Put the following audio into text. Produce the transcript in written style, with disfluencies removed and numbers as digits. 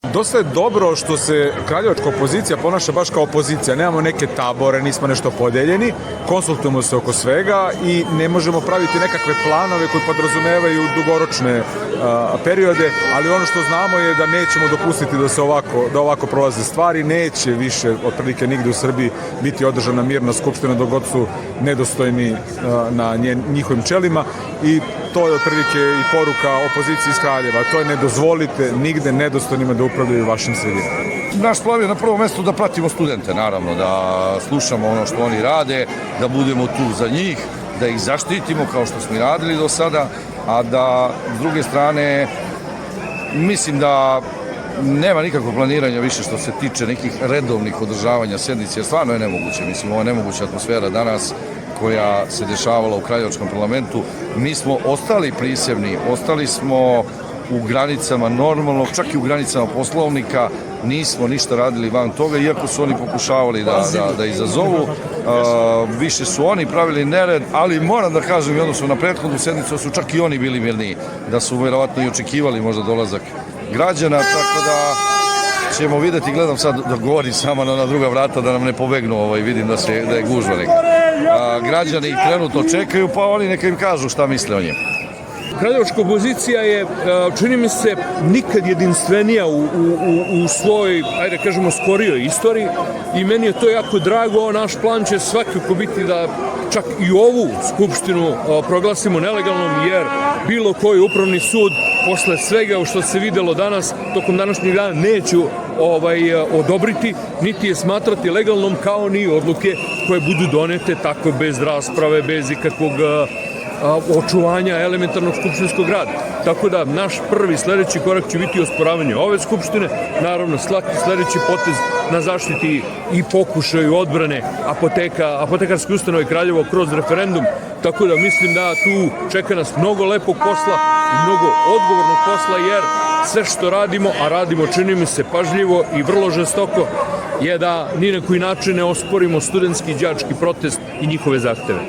Dosta je dobro što se kraljevačka opozicija ponaša baš kao opozicija. Nemamo neke tabore, nismo nešto podeljeni, konsultujemo se oko svega i ne možemo praviti nekakve planove koji podrazumevaju dugoročne periode, ali ono što znamo je da nećemo dopustiti da ovako prolaze stvari. Neće više otprilike nigde u Srbiji biti održana mirna skupština dok god su nedostojni na njihovim čelima i to je otprilike i poruka opoziciji iz Kraljeva. To je ne dozvolite nigde nedostojnima da upravljaju vašim sredinama. Naš plan je na prvom mestu da pratimo studente, naravno, da slušamo ono što oni rade, da budemo tu za njih, da ih zaštitimo kao što smo i radili do sada, a da s druge strane mislim da nema nikakvog planiranja više što se tiče nekih redovnih održavanja sednice, jer stvarno je nemoguće, mislim, ovo je nemoguća atmosfera danas koja se dešavala u Kraljevačkom parlamentu. Mi smo ostali prisevni, ostali smo u granicama normalnog, čak i u granicama Poslovnika, nismo ništa radili van toga, iako su oni pokušavali da izazovu. Više su oni pravili nered, ali moram da kažem i odnosno na prethodnu sednicu su čak i oni bili mirniji, da su verovatno i očekivali možda dolazak građana, tako da ćemo videti, gledam sad da govorim samo na druga vrata da nam ne pobegnu, vidim da je gužva neka. Građani ih trenutno čekaju, pa oni neka im kažu šta misle o njemu. Kraljevačka opozicija je, čini mi se, nikad jedinstvenija u svojoj, ajde kažemo, skorijoj istoriji i meni je to jako drago. Naš plan će svakako biti da čak i ovu skupštinu proglasimo nelegalnom, jer bilo koji upravni sud posle svega što se videlo danas, tokom današnjeg dana, neću odobriti, niti je smatrati legalnom, kao ni odluke koje budu donete tako bez rasprave, bez ikakvog očuvanja elementarnog skupštinskog rada. Tako da naš prvi sledeći korak će biti osporavanje ove skupštine, naravno svaki sledeći potez na zaštiti i pokušaju odbrane apotekarske ustanove Kraljevo kroz referendum, tako da mislim da tu čeka nas mnogo lepog posla i mnogo odgovornog posla, jer sve što radimo, a radimo čini mi se pažljivo i vrlo žestoko, je da ni na koji način ne osporimo studentski i đački protest i njihove zahteve.